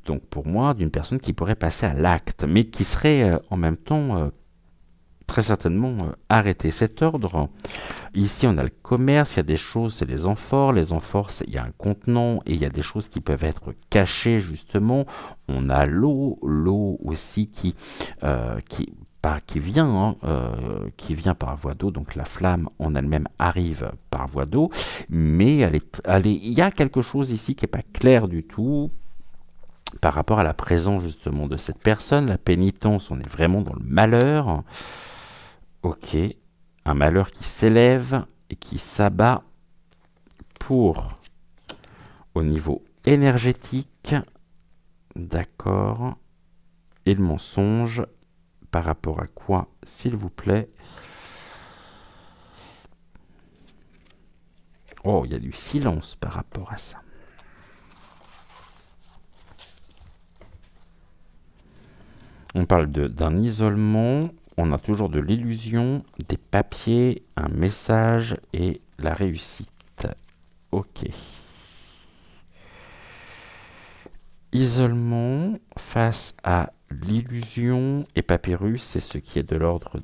Donc pour moi, d'une personne qui pourrait passer à l'acte, mais qui serait en même temps très certainement arrêter cet ordre. Ici, on a le commerce, il y a des choses, c'est les amphores. Les amphores, il y a un contenant et il y a des choses qui peuvent être cachées, justement. On a l'eau aussi qui vient, hein, qui vient par voie d'eau. Donc la flamme en elle-même arrive par voie d'eau. Mais il y a quelque chose ici qui n'est pas clair du tout par rapport à la présence justement de cette personne. La pénitence, on est vraiment dans le malheur. Ok, un malheur qui s'élève et qui s'abat pour, au niveau énergétique, d'accord, et le mensonge, par rapport à quoi, s'il vous plaît? Oh, il y a du silence par rapport à ça. On parle d'un isolement. On a toujours de l'illusion, des papiers, un message et la réussite. Ok. Isolement face à l'illusion et papyrus, c'est ce qui est de l'ordre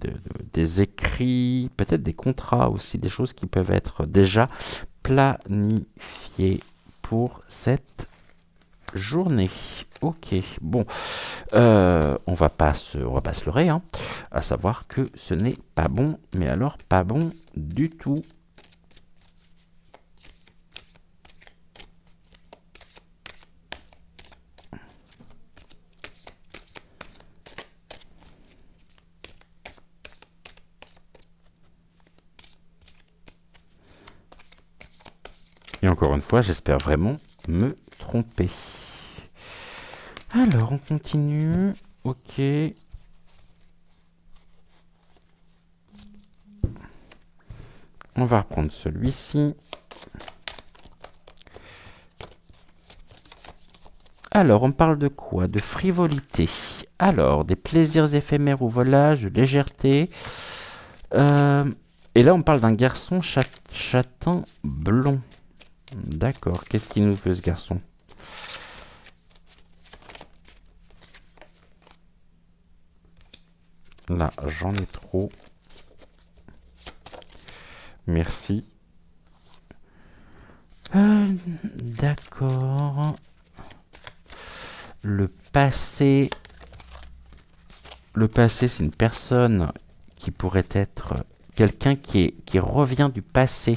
des écrits, peut-être des contrats aussi, des choses qui peuvent être déjà planifiées pour cette journée. Ok, bon, on va pas se leurrer, hein, à savoir que ce n'est pas bon, mais alors pas bon du tout. Et encore une fois, j'espère vraiment me tromper. Alors, on continue. Ok. On va reprendre celui-ci. Alors, on parle de quoi? De frivolité. Alors, des plaisirs éphémères ou volages, de légèreté. Et là, on parle d'un garçon châtain blond. D'accord. Qu'est-ce qu'il nous veut, ce garçon? Là, j'en ai trop. Merci. D'accord. Le passé, c'est une personne qui pourrait être quelqu'un qui revient du passé.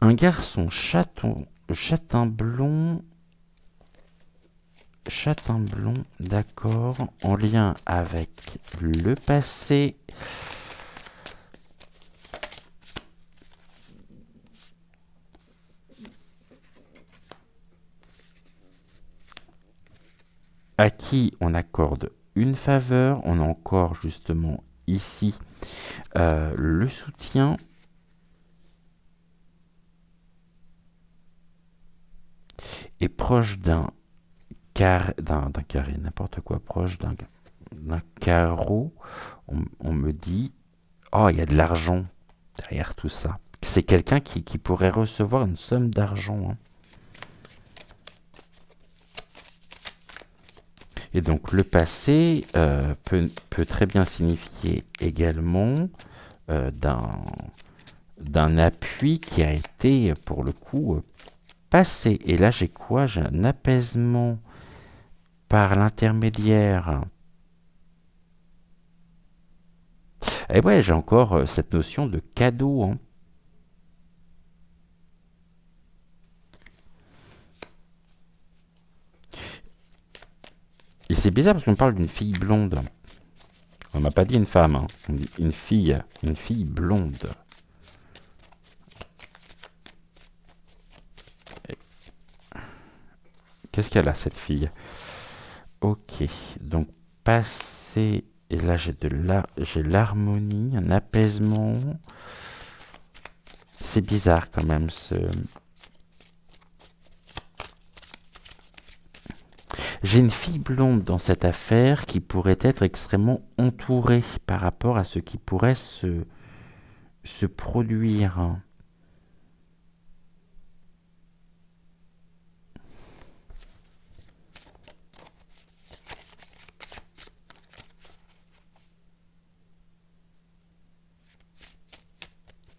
Un garçon châtain blond, d'accord, en lien avec le passé. À qui on accorde une faveur. On a encore justement ici le soutien. est proche d'un carré, n'importe quoi, proche d'un carreau, on me dit, oh, il y a de l'argent derrière tout ça. C'est quelqu'un qui pourrait recevoir une somme d'argent, hein. Et donc le passé peut très bien signifier également d'un appui qui a été pour le coup passé. Et là j'ai quoi? J'ai un apaisement par l'intermédiaire. Et ouais, j'ai encore cette notion de cadeau, hein. Et c'est bizarre parce qu'on parle d'une fille blonde. On m'a pas dit une femme, hein. On dit une fille blonde. Qu'est-ce qu'elle a, cette fille? Ok, donc passé, et là j'ai l'harmonie, un apaisement. C'est bizarre quand même ce... J'ai une fille blonde dans cette affaire qui pourrait être extrêmement entourée par rapport à ce qui pourrait se produire.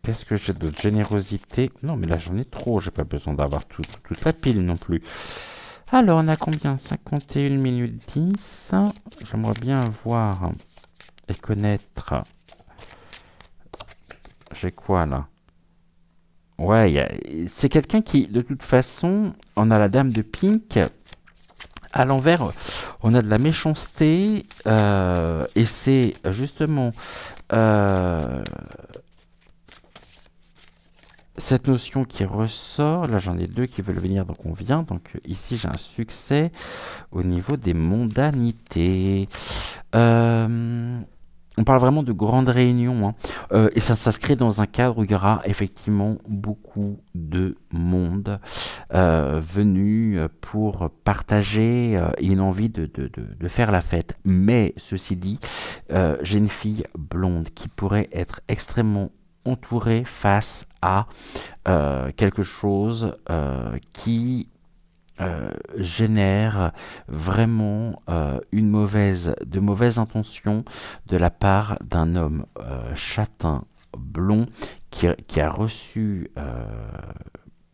Qu'est-ce que j'ai d'autre? Générosité. Non, mais là j'en ai trop, j'ai pas besoin d'avoir toute la pile non plus. Alors, on a combien? 51 minutes 10. J'aimerais bien voir et connaître. J'ai quoi là? Ouais, c'est quelqu'un qui, de toute façon, on a la dame de Pink. À l'envers, on a de la méchanceté. Et c'est justement cette notion qui ressort. Là, j'en ai deux qui veulent venir, donc on vient. Donc ici, j'ai un succès au niveau des mondanités. On parle vraiment de grandes réunions, hein. Et ça s'inscrit dans un cadre où il y aura effectivement beaucoup de monde venu pour partager une envie de faire la fête. Mais ceci dit, j'ai une fille blonde qui pourrait être extrêmement entourée face à quelque chose qui génère vraiment de mauvaises intentions de la part d'un homme châtain, blond, qui a reçu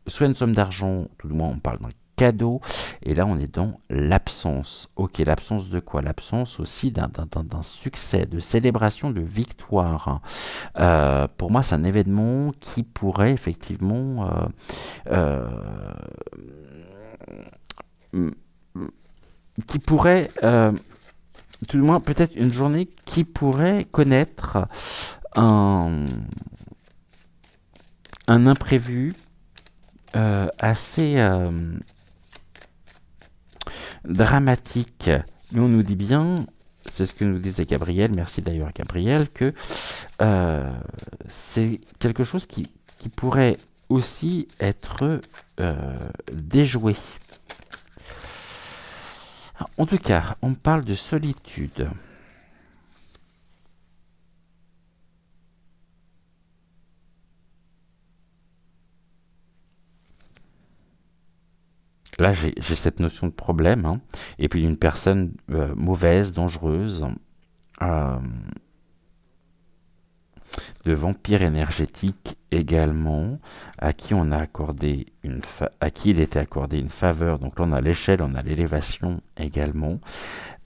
soit une somme d'argent, tout du moins on parle d'un cadeau, et là on est dans l'absence. Ok, l'absence de quoi? L'absence aussi d'un succès, de célébration, de victoire. Pour moi, c'est un événement qui pourrait effectivement qui pourrait, tout du moins peut-être une journée qui pourrait connaître un, un imprévu assez dramatique. Mais on nous dit bien, c'est ce que nous disait Gabriel, merci d'ailleurs à Gabriel, que c'est quelque chose qui pourrait aussi être déjoué. En tout cas, on parle de solitude. Là, j'ai cette notion de problème, hein, et puis une personne mauvaise, dangereuse, euh, de vampire énergétique également, à qui on a accordé à qui il était accordé une faveur. Donc là, on a l'échelle, on a l'élévation également.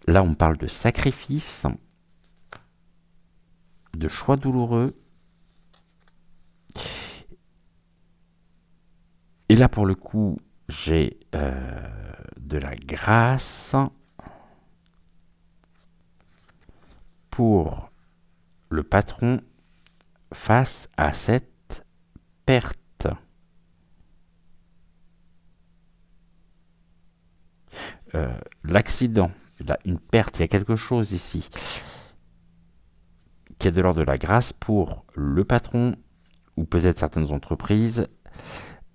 Là, on parle de sacrifice, de choix douloureux. Et là, pour le coup, j'ai de la grâce pour le patron face à cette perte. L'accident, une perte, il y a quelque chose ici qui est de l'ordre de la grâce pour le patron ou peut-être certaines entreprises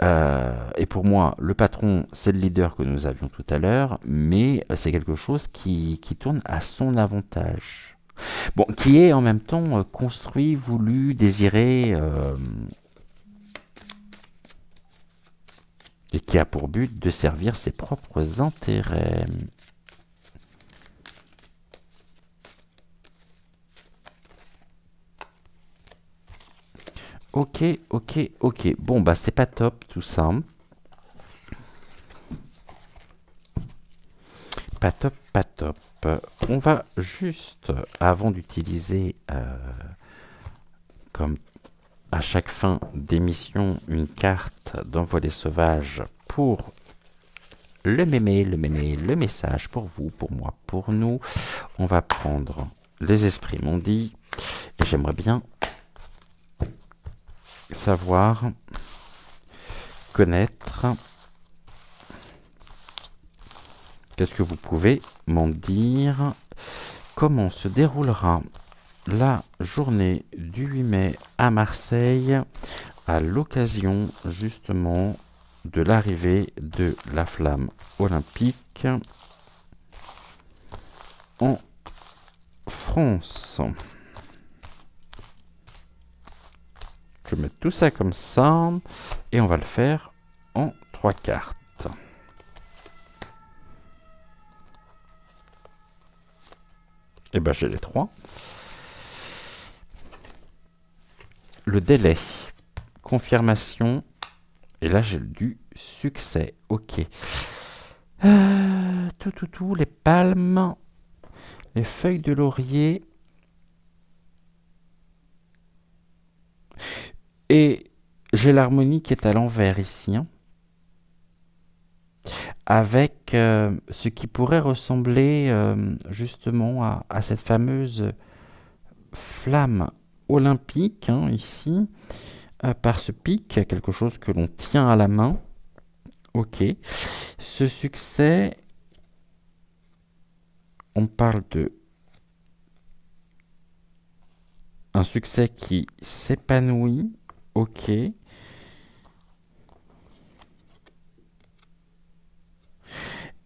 Et pour moi, le patron, c'est le leader que nous avions tout à l'heure, mais c'est quelque chose qui tourne à son avantage. Bon, qui est en même temps construit, voulu, désiré, et qui a pour but de servir ses propres intérêts. Ok, ok, ok. Bon, bah c'est pas top tout ça. Pas top, pas top. On va juste, avant d'utiliser comme à chaque fin d'émission une carte d'envoi des sauvages pour le message pour vous, pour moi, pour nous. On va prendre les esprits m'ont dit. Et j'aimerais bien savoir, connaître, qu'est-ce que vous pouvez m'en dire? Comment se déroulera la journée du 8 mai à Marseille à l'occasion justement de l'arrivée de la flamme olympique en France? Je vais mettre tout ça comme ça et on va le faire en 3 cartes. Et ben j'ai les 3. Le délai, confirmation, et là j'ai du succès. Ok. Tout, les palmes, les feuilles de laurier. Et j'ai l'harmonie qui est à l'envers ici. Hein, avec ce qui pourrait ressembler justement à cette fameuse flamme olympique, hein, ici, par ce pic, quelque chose que l'on tient à la main. Ok. Ce succès, on parle de un succès qui s'épanouit. Ok. Et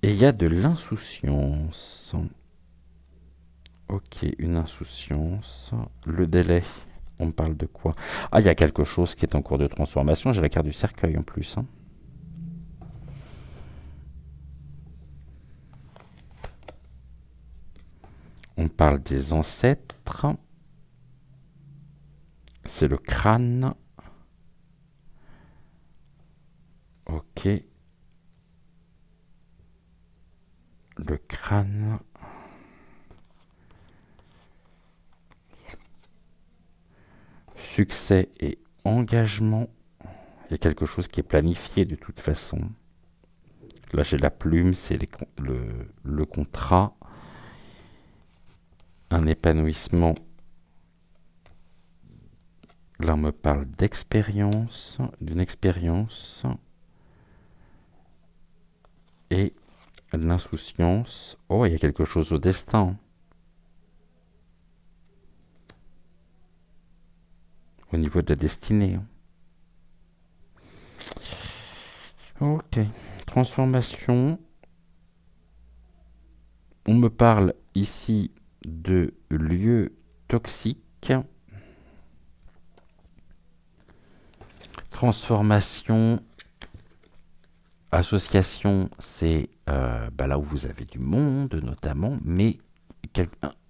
il y a de l'insouciance. Ok, une insouciance. Le délai, on parle de quoi? Ah, il y a quelque chose qui est en cours de transformation. J'ai la carte du cercueil en plus. Hein. On parle des ancêtres. C'est le crâne. Ok. Le crâne. Succès et engagement. Il y a quelque chose qui est planifié de toute façon. Là, j'ai la plume, c'est le contrat. Un épanouissement. Là, on me parle d'expérience, d'une expérience. Et de l'insouciance. Oh, il y a quelque chose au destin. Au niveau de la destinée. Ok. Transformation. On me parle ici de lieux toxiques. Transformation. Association, c'est là où vous avez du monde notamment, mais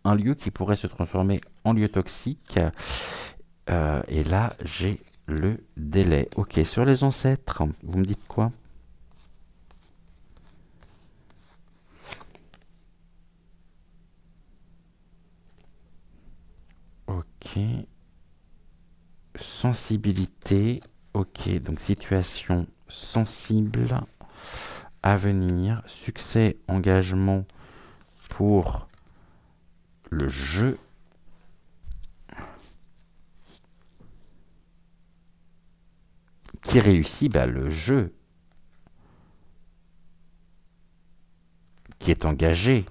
un lieu qui pourrait se transformer en lieu toxique. Et là, j'ai le délai. Ok, sur les ancêtres, vous me dites quoi? Ok. Sensibilité. Ok, donc situation sensible à venir. Succès, engagement pour le jeu. Qui réussit? Le jeu qui est engagé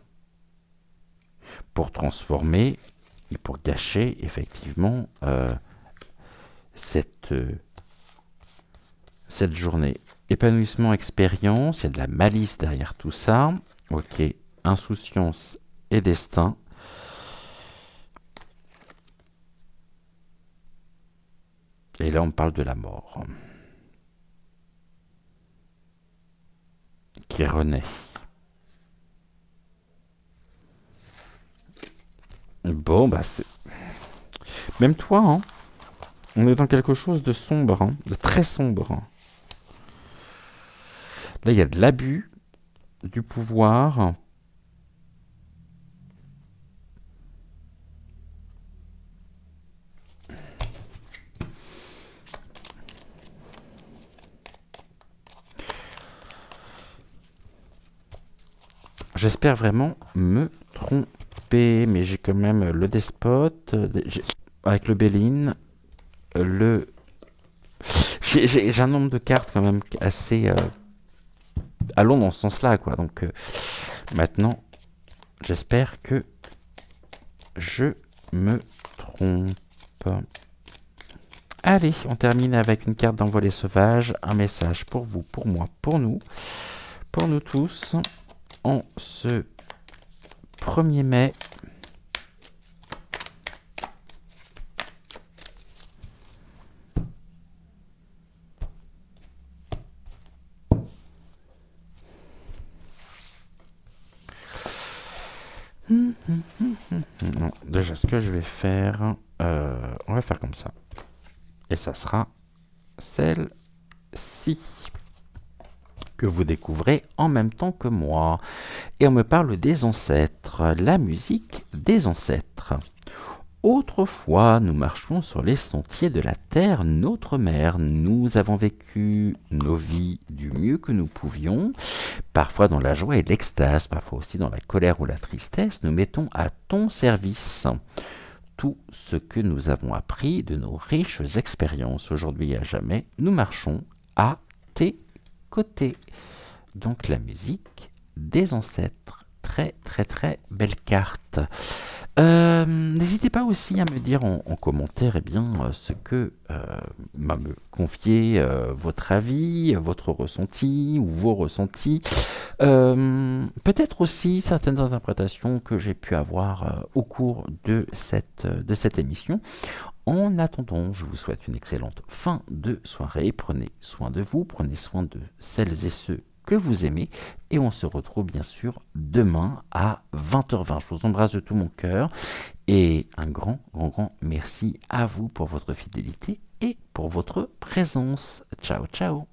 pour transformer et pour gâcher effectivement cette cette journée. Épanouissement, expérience, il y a de la malice derrière tout ça. Ok, insouciance et destin. Et là, on parle de la mort qui renaît. Bon, bah c'est... Même toi, hein. On est dans quelque chose de sombre, hein, de très sombre. Là, il y a de l'abus du pouvoir. J'espère vraiment me tromper, mais j'ai quand même le despote, avec le Béline, le... J'ai un nombre de cartes quand même assez... allons dans ce sens-là, quoi. Donc, maintenant, j'espère que je me trompe. Allez, on termine avec une carte d'envolée sauvage. Un message pour vous, pour moi, pour nous tous, en ce 1er mai. Non, déjà, ce que je vais faire, on va faire comme ça. Et ça sera celle-ci que vous découvrez en même temps que moi. Et on me parle des ancêtres, la musique des ancêtres. Autrefois, nous marchions sur les sentiers de la terre, notre mère. Nous avons vécu nos vies du mieux que nous pouvions, parfois dans la joie et l'extase, parfois aussi dans la colère ou la tristesse. Nous mettons à ton service tout ce que nous avons appris de nos riches expériences. Aujourd'hui et à jamais, nous marchons à tes côtés. Donc la musique des ancêtres. Très très très belle carte. N'hésitez pas aussi à me dire en commentaire ce que me confier votre avis, votre ressenti ou vos ressentis. Peut-être aussi certaines interprétations que j'ai pu avoir au cours de cette émission. En attendant, je vous souhaite une excellente fin de soirée. Prenez soin de vous, prenez soin de celles et ceux que vous aimez. Et on se retrouve bien sûr demain à 20h20. Je vous embrasse de tout mon cœur. Et un grand merci à vous pour votre fidélité et pour votre présence. Ciao, ciao.